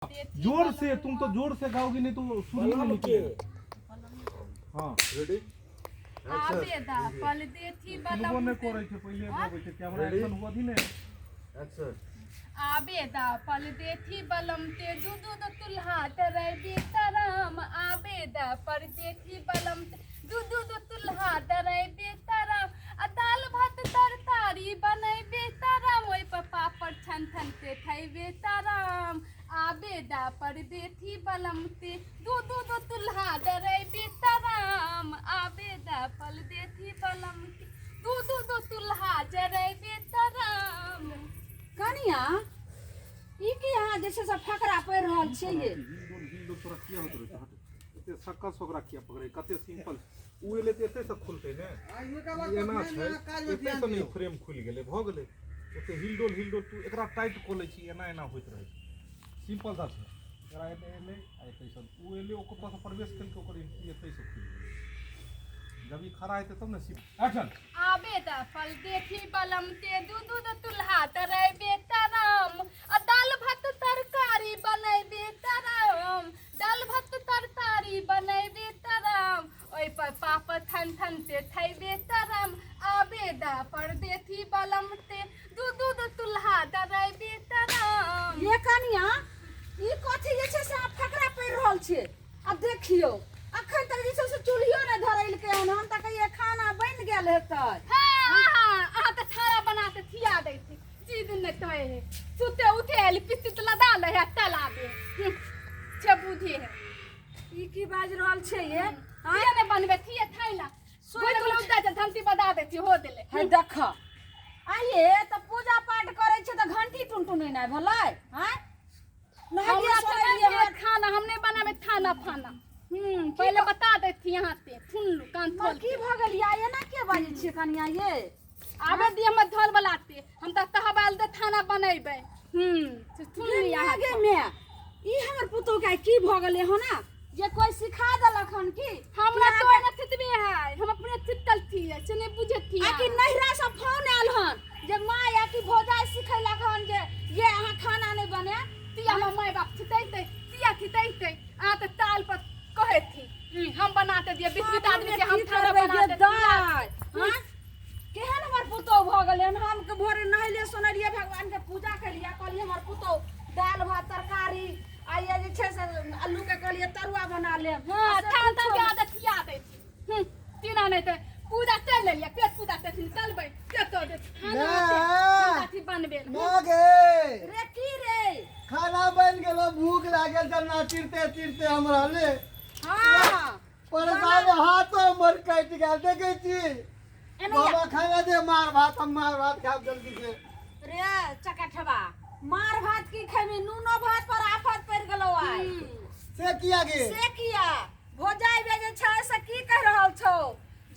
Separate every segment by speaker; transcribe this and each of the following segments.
Speaker 1: जोर से, तुम तो जोर से गाओगी नहीं तो सुर ही नहीं निकलेगा। हाँ रेडी
Speaker 2: आबेदा पल देथी बलम
Speaker 1: लोगों ने को रही थे पहले गावे थे कैमरा एक्शन हुआ थी ने
Speaker 3: एक्शन
Speaker 2: आबेदा पल देथी बलम ते दूध तुल्हा तरे बेतराम आबेदा पर देथी बलम दूध तुल्हा तरे बेतराम दाल भात तरकारी बनै बेतराम ओइ पर पापड़ छन छन ते खाइ बेतराम आबेदा पर देथी बलम ते दूध तुल्हा तरे बेतराम आबेदा पल देथी बलम ते दूध तुल्हा जरे बेतराम
Speaker 4: कनिया ई की यहाँ जैसे सब फकरा पड़ रहल छै ये
Speaker 1: हिल तोरा किया होत रहे एते सक्का सोकरा किया पकड़े कते सिंपल उएले ते एते सब खुलते ने ये ना छै एते तो नहीं फ्रेम खुल गेले भ गेले एते हिल डोल तू एकरा टाइट कोले छी एना होइत रहे सिंपल सा छै एकरा एले एते सब उएले ओकर से प्रवेश कल के ओकर एते से खुल गेले जब ये खड़ा है तब ना सिर्फ एक्शन
Speaker 2: आबेदा फल देखी बलम ते दूध तुल्हा तरे बेतराम दाल भात तरकारी बनै बेतराम दाल भात तरकारी बनै बेतराम ओइ पर पापड़ थन थन ते थई बेतराम आबेदा पर देखी बलम ते दूध तुल्हा तरे बेतराम
Speaker 4: ये कनिया ई कथि जे छै से फकरा पड़ रहल छै अब देखियो अखन तक जे छै से चूल्हियो ने धरैल के हम तक ये खाना बन गेल हेतै
Speaker 2: हां आ त खाना बना के खिया दै छी जी दिन ने तोए है सुते उठे एल पिस्ती लदा ले है तला दे छे बुझे है
Speaker 4: ई की बाज रहल छै ये
Speaker 2: ये ने बनबे थिए थैला सोई तो उठा के धमती बता देती हो देले
Speaker 4: है देख आइए त पूजा पाठ करे छै त घंटी टुनटुनै नै भलै हैं
Speaker 2: नहीं खाना हमने बनावे खाना फाना पहले बता देती यहाँ से सुन लो कान खोल
Speaker 4: की भ गेल ये ना के बाजे छी कनिया ये
Speaker 2: आबे दी हम धर बलाते हम त तहबाल दे खाना बनेबे सुन लिया
Speaker 4: आगे में ई हमर पुतो के की भ गेले हो ना जे कोई सिखा देलक हन की
Speaker 2: हमरा तो न थितबे है हम अपने थितल थी से नहीं बुझे थी
Speaker 4: आ कि नहिरा से फोन आल हन जे मां या की भौजाई सिखैलक हन जे ये अहाँ खाना नहीं बने
Speaker 2: तिया हम माय बाप थितैते तिया थितैते आ त ताल पर कहे थी हम बनाते दिए 20 आदमी के हम खाना बनाते
Speaker 4: हां केहन हमर पुतो भ गेले हम के भोरे नहले सोनरिए भगवान के पूजा करिया कहलिए हमर पुतो दाल भात तरकारी आइए जे छै से आलू के कहलिए तरुआ बना ले
Speaker 2: हां थान थान के आदत खिया दे तीना नहीं तो पूजा चल ले पेट पूजा ते चलबे के तो दे खाना थी बनबे
Speaker 3: मागे
Speaker 4: रे की रे
Speaker 3: खाना बन गेलो भूख लागल त ना चिरते हमरा ले
Speaker 4: हां
Speaker 3: परेशान हाथ हमर कट गेल देखे छी बाबा खाना दे मार भात खाब जल्दी से
Speaker 4: रे चकठबा मार भात की खेबी नूनो भात पर आफत पड़ गेलो आइ
Speaker 3: से किया गे
Speaker 4: से किया भौजाई बे जे छै से की कह रहल छौ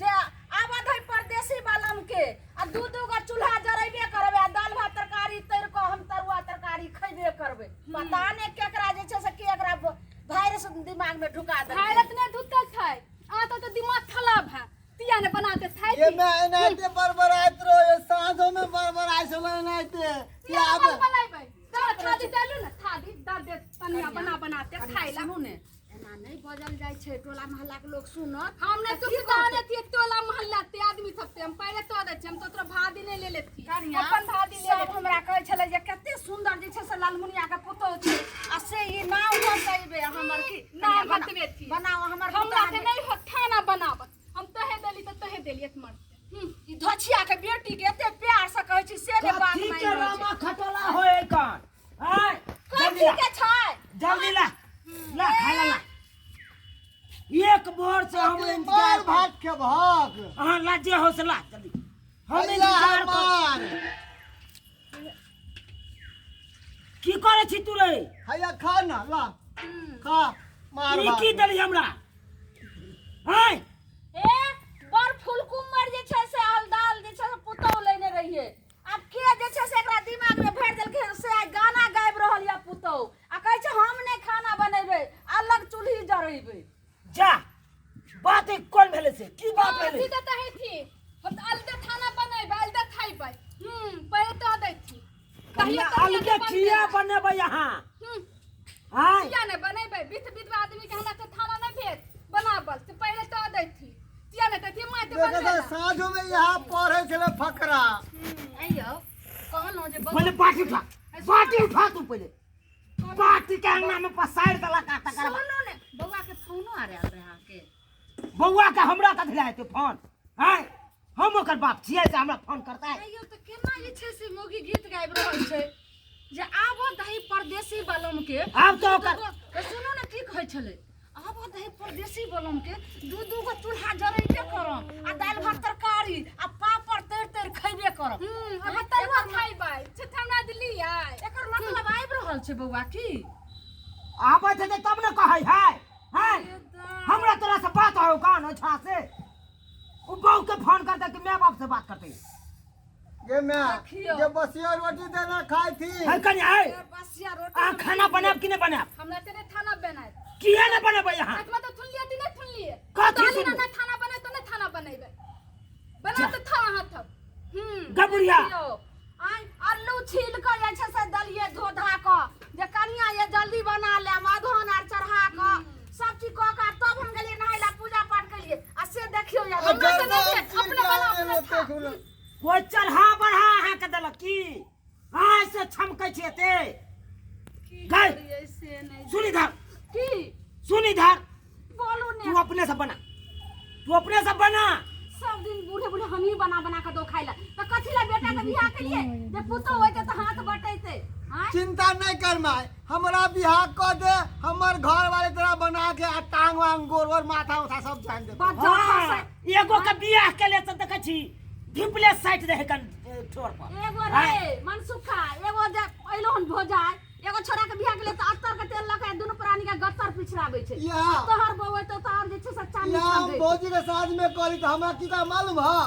Speaker 4: जे आबद है परदेसी बालम के आ दूध का चूल्हा जरेबे करबे दाल भात तरकारी तर को हम तरुआ तरकारी खइबे करबे पता ने केकरा जे छै से केकरा वायरस दिमाग में ढुका दे
Speaker 2: भारत ने धुतल छै आ तो दिमाग खराब है तिया ने बनाते थाई
Speaker 3: ये मैं एनाते बरबरात रो ये साँझों में बरबराई से एनाते
Speaker 2: क्या अब बनाइबे थादी डालू ना थादी दर दे तनिया बनाते खाइला
Speaker 4: सुनू ने एना नहीं बजल जाय छै टोला मोहल्ला के लोग सुनत
Speaker 2: हमने तो किताने थी टोला मोहल्ला ते आदमी सब पे हम पहले तो दे हम तो तोरा भादी नहीं ले लेती अपन भादी ले ले
Speaker 4: हमरा कहै छले जे कते सुंदर जे छै से लालमुनिया के पुतो छै आ से ई नाम कहबे हमर की
Speaker 2: नाम बतबे थी
Speaker 4: बनाओ हमर
Speaker 2: हमरा के नहीं हो खाना बनाब हम तोहे देली तो तोहे देली एक मर
Speaker 4: ई धोछिया के बेटी के एते प्यार से कहै छी से ने बात नहीं
Speaker 5: के रामा खटोला होए कान हाय
Speaker 4: कथि के छै
Speaker 5: जल्दी ला खाला ला एक बोर से हम इंतजार
Speaker 3: भात के भाग
Speaker 5: हां लाजे हौसला जल्दी हम
Speaker 3: इंतजार
Speaker 5: इंतजार
Speaker 3: कर
Speaker 5: की करे छी तू रे
Speaker 3: हैया खा ना ला खा मार
Speaker 5: ई
Speaker 3: भात
Speaker 5: की दली हमरा हाय
Speaker 4: ए बड़ फुलकुमर जे छै से अलदाल जे छै से पुतौ लेने रहिए अब के जे छै से एकरा दिमाग में भर देलकै से आइ गाना गाबि रहल या पुतौ आ कहै छै हम नहीं खाना बनेबे अलग चूल्ही जरेबे
Speaker 5: जा बात एक कोन भेले से की बात भेले
Speaker 2: ठीक है थी हम अलग खाना बनाइबे अलग खाइबे पहले तो दै थी
Speaker 5: कहिया अलगे खिया बनेबे यहां
Speaker 2: हमरा के थाना नहीं भेज बनाबल से पहले तो दै थी तिया ने दै माय तो
Speaker 3: देखा
Speaker 2: बन
Speaker 3: साँझो में यहाँ पढ़े चले फकरा
Speaker 2: आइयो कहलो जे
Speaker 5: पहले पार्टी उठा तू पहले पार्टी के अंगना में पसार दला काटा कर
Speaker 2: सुनो ने बउआ के फोनो आ रहा के
Speaker 5: बउआ के हमरा कथि लाए तू फोन हैं हम ओकर बाप छियै जे हमरा फोन करता है
Speaker 2: आइयो तो केना जे छै से मोगी गीत गाबि रहल छै जे आबो दही परदेसी बलम के
Speaker 5: आब तो ओकर
Speaker 2: सुनो ने की कहै छले आबो दही परदेसी बलम के दू गो चूल्हा जरैबे करम आ दाल भात तरकारी आ पापड़ तर खैबे करम आ तरुआ खाइबै छठना दिल्ली आइ एकर मतलब आबि रहल छै बौआ की
Speaker 5: आबै छै तब न कहै है हैं हमरा तोरा से बात हो कान ओछा से ओ बहू के फोन करते कि माय बाप से बात करते
Speaker 3: ये मैं ये बसिया रोटी देना खाई थी
Speaker 5: है कन्या है
Speaker 2: बसिया रोटी
Speaker 5: आ खाना बनाब कि नहीं बनाब
Speaker 2: हमरा तेरे खाना बनाए
Speaker 5: किया न बनेबै यहाँ
Speaker 2: आत्मा तो थुनलिए कि नहीं थुनलिए
Speaker 5: कथी
Speaker 2: दाली
Speaker 5: सुनबो?
Speaker 2: ना खाना बने तो नहीं खाना बनेबे बना तो था हाथ
Speaker 5: गबुरिया
Speaker 4: आई आलू छील के जे छै से दलिए धो धा के जे कनिया ये जल्दी बना ले मधुन आर चढ़ा के सब चीज क के तब हम गेलिए नहाय ला पूजा पाठ केलिए आ से देखियो या
Speaker 2: हमरा से नहीं अपने बना अपने खा
Speaker 5: कोई चढ़ा बढ़ा अहाँ के देलक की आइ से छमकै छै एते गई
Speaker 2: ऐसे नहीं
Speaker 5: सुन इधर
Speaker 4: की
Speaker 5: सुन इधर
Speaker 4: बोलू
Speaker 5: तू
Speaker 4: ने
Speaker 5: अपने से बना
Speaker 4: सब दिन बूढ़े बूढ़े हम ही बना बना के दो खाइला तो कथी ला बेटा के बियाह केलिए जे पुतो होइते तो हाथ बटैते हां
Speaker 3: चिंता नहीं कर माय हमारा बिहार कर दे हमर घर वाले तरह बना के आ टांग वांग गोर और माथा उठा सब जान दे
Speaker 5: हाँ, एगो के बियाह के ले त देखै छी ढिपले साइड रहे कन ठोर पर
Speaker 4: एगो रे मनसुखा एगो जे अइलोन भोजाय एगो छोरा के बियाह के लिए तो अत्तर के तेल लगा दुनु प्राणी के गत्तर पिछराबै छै
Speaker 3: या
Speaker 4: तोहर बउए तो तार जे छै सच्चा
Speaker 3: या
Speaker 4: निकल
Speaker 3: भौजी के साथ में करी तो हमरा की का मालूम है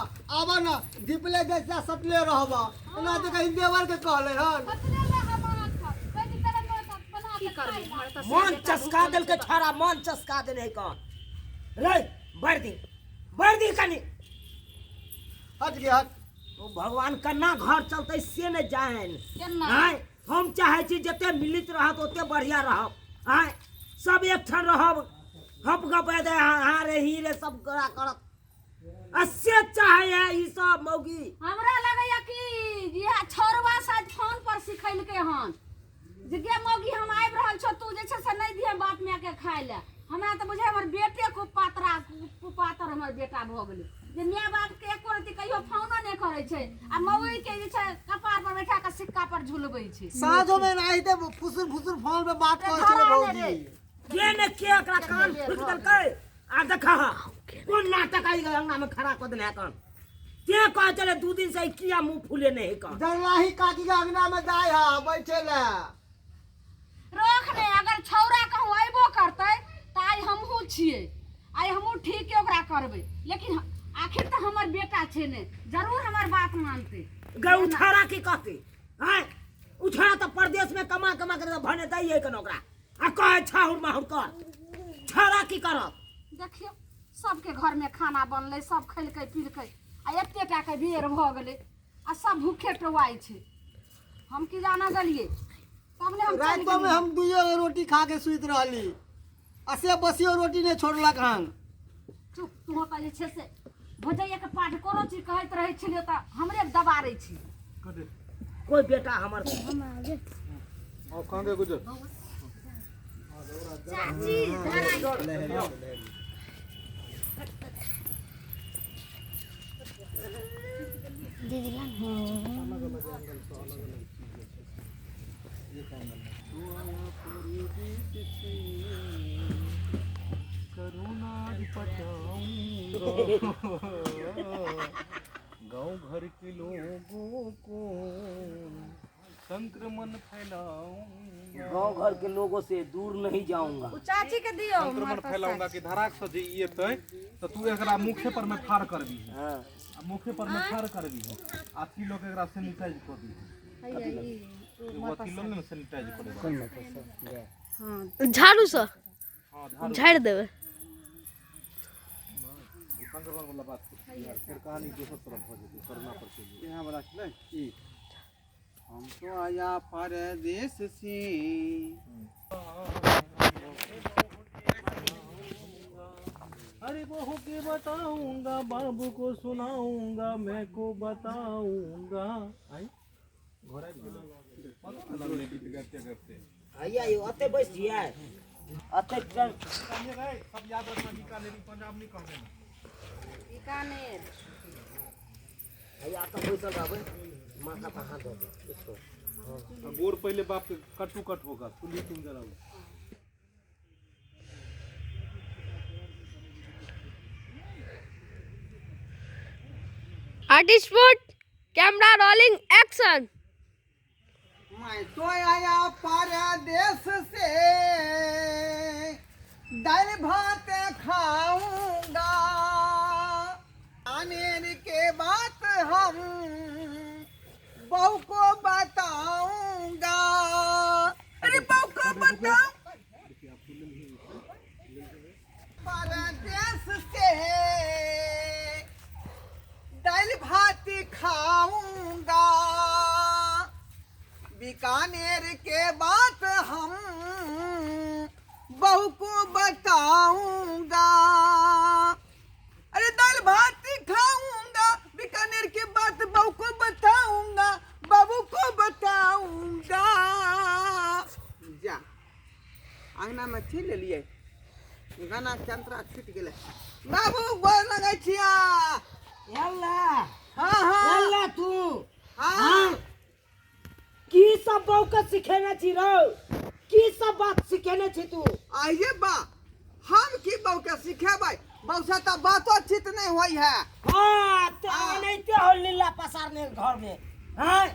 Speaker 3: आबा ना दीपले जैसा सटले रहबा एना तो कहीं देवर के कहले हन
Speaker 2: पतले ले हमारा खा कोई की तरह बना
Speaker 4: की करबी हमर तो
Speaker 5: मन चस्का देल के छाड़ा मन चस्का दे नहीं कौन रे बढ़ दी कनी
Speaker 3: हट गया हट
Speaker 5: ओ भगवान कन्ना घर चलते से न जाएन
Speaker 2: केना
Speaker 5: आय हम चाहे छी जते मिलित रहत ओते बढ़िया रहब आय सब एक ठन रहब हप गप दे हां रे ही रे सब करा करत असे चाहे है ई सब मौगी
Speaker 4: हमरा लगैया कि ये छोरवा साथ फोन पर सिखैल के हन जे गे मौगी हम आबि रहल छ तू जे छै से नहीं दिए बाप माय के खाय ले हमरा तो बुझे हमर बेटे को कुपातर हमर बेटा भ गेलै जे माय बाप के एको रति कहियो फोनो नहीं करे छै आ मौगी के जे छै कपार पर बैठा के सिक्का पर झुलबै छै
Speaker 3: साँझो में नहीं ते फुसुर फुसुर फोन पे बात करे छले भौजी
Speaker 5: के ने के एकरा कान फुक देलकै आ देखा कोन नाटक आई अंगना में खड़ा कर देले कन के कह चले 2 दिन से किया मुंह फूले नहीं कन
Speaker 3: दरलाही काकी के अंगना में जाय हा बैठे ले
Speaker 4: रोक ने अगर छौरा कहूँ अयबो करतै त आइ हमहू छियै आइ हमहू ठीक के ओकरा करबै लेकिन आखिर तो हमर बेटा छै ने जरूर हमर बात मानते
Speaker 5: गए उछाड़ा की कहते हैं उछाड़ा तो प्रदेश में कमा कमा कर भने दैए कन ओकरा आ कहे छाहुर माहुर कर छाड़ा की करत
Speaker 4: देखियो सबके घर में खाना बनले सब खैलकै पीलकै आ एते टा के बेर भ गेलै आ सब भूखे टवाई छै हम की जाना गलिए तब ने हम चल
Speaker 3: रात में हम दुइयो रोटी खा के सुइत रहली असे बसियो रोटी ने छोड़लक हन
Speaker 4: चुप तू त जे छै से भजैया के पाठ कोनो चीज कहैत रहै छलियो त हमरे दबारै छी
Speaker 5: कोई बेटा हमर
Speaker 1: और कांदे गुजर
Speaker 4: चाची धराई
Speaker 1: गांव घर के लोगों को संक्रमण फैलाऊंगा
Speaker 5: गांव घर के लोगों से दूर नहीं जाऊंगा
Speaker 4: चाची के दियो
Speaker 1: संक्रमण फैलाऊंगा कि धराक से जे एतै त तू एकरा मुखे पर में फाड़ करबी
Speaker 5: हां
Speaker 1: आ मुखे पर में फाड़ करबी आथी लोग एकरा सैनिटाइज कर दी वो अथी लोग ने सैनिटाइज करे
Speaker 2: हां झाड़ू से
Speaker 1: हां
Speaker 2: झाड़ देबे
Speaker 1: संक्रमण वाला बात फिर कहानी दूसरी तरफ हो जेती कोरोना पर से यहां बड़ा छले ई
Speaker 3: हम तो आया परदेश से
Speaker 1: बताऊंगा, बाबू को सुनाऊंगा, मैं को बताऊंगा। आई घोड़ा गीत गाते गाते
Speaker 5: आइए अते बैठ जिया अते चल
Speaker 1: सब याद रखना, बीकानेरी पंजाब नहीं कहने
Speaker 4: बीकानेर
Speaker 5: आइए आता बैठल रहबै माथा पर हाथ दे इसको
Speaker 1: गोर पहले बाप के कटू कट होगा, सुनी तुम जरा।
Speaker 2: Artist foot camera rolling action.
Speaker 3: मैं तो आया परदेश से, दाल भात खाऊंगा, आने के बात हम बहू को बताऊंगा। अरे बहू को बताऊं, परदेश से दाल भात खाऊंगा, बीकानेर के बात हम बहू को बताऊंगा। अरे दाल भात खाऊंगा, बीकानेर के बात बहू को बताऊंगा, बाबू को बताऊंगा। जा अंगना में छीन लिए गाना चंतरा छूट गेले। बाबू गोर लगै छिया।
Speaker 5: यल्ला
Speaker 3: हाँ हाँ
Speaker 5: यल्ला तू
Speaker 3: हाँ
Speaker 5: की सब बहू के सिखेने छी रो, की सब बात सिखेने छी तू।
Speaker 3: आइए बा, हम की बहू के सिखेबै, बहू से तो बातचीत नहीं हुई है।
Speaker 5: हां तो नहीं ते हो लीला पसारने घर में हैं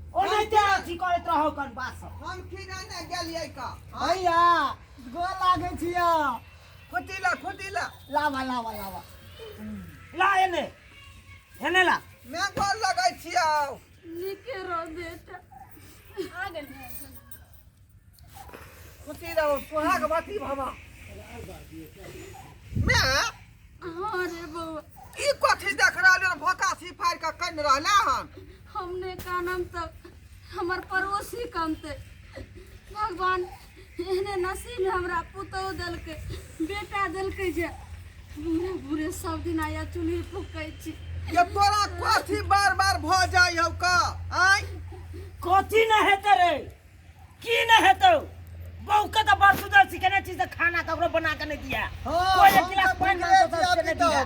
Speaker 5: ओ नहीं ते अथी करत रहो कन बात सब।
Speaker 3: हम खिना ने गेलियै का
Speaker 5: भैया गोर लागे छिया
Speaker 3: खुटीला
Speaker 5: लावा लावा लावा ला एने एने ला
Speaker 3: मैं गोर लगै छिया।
Speaker 2: लिखे रो बेटा आ गए।
Speaker 3: खुटीला सुहाग बाती भवा मैं
Speaker 2: हाँ रे बउआ,
Speaker 3: ई कथि देख रहले भोका सिफार के कन रहले हम।
Speaker 2: हमने का नाम तक हमार पड़ोसी कामते भगवान एहने नसीब में हमरा पुतौ दल के बेटा दल के जे बुरे बुरे सब दिन आया चुल्ही फूकै छी।
Speaker 3: ये तोरा कथि बार बार भ जाय हो का आई
Speaker 5: कथी न हेते रे, की न हेतो। बहू के तो बड़ सुंदर सिखेने छी से खाना ककरो बना के नहीं दिया। कोई एक गिलास पानी मांगो तो उसके नहीं दिया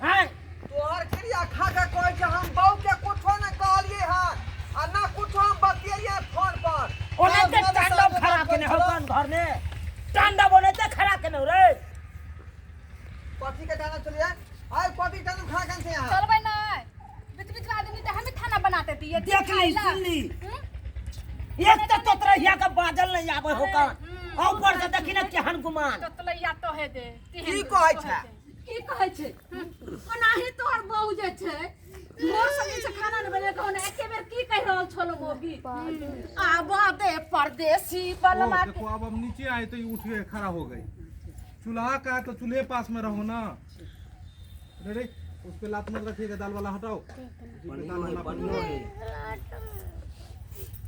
Speaker 5: हैं।
Speaker 3: तोहर क्रिया खा के कहै छै हम बहू के कुछो न कहलिए हन आ ना कुछो हम बतियलिए फोन पर।
Speaker 5: ओने ते तांडव खड़ा केने हो कौन घर में, तांडव ओने ते खड़ा केने रे।
Speaker 3: कथि के दाना चलिए आई कथि दाना खा के से यहाँ
Speaker 2: चलबै ना बीच बीच में आदमी तो हमें खाना बनाते दिए
Speaker 5: देख ली सुन ली एक तो तोतरहिया का बादल नहीं आवे हो कौन और ऊपर से देखी ना केहन गुमान।
Speaker 2: तो तलैया तो है दे
Speaker 3: की कहै छै
Speaker 2: की कहै छै ओनाही तोहर बहू जे छै मोर संगे से खाना न बने कहने एके बेर की कह रहल छलो मोगी आबा दे परदेसी बलमा
Speaker 1: देखो अब नीचे आए तो ये उठ के खड़ा हो गई। चूल्हा का है तो चूल्हे पास में रहो ना। रे उस पे लात मत रखिएगा, दाल वाला हटाओ। दाल वाला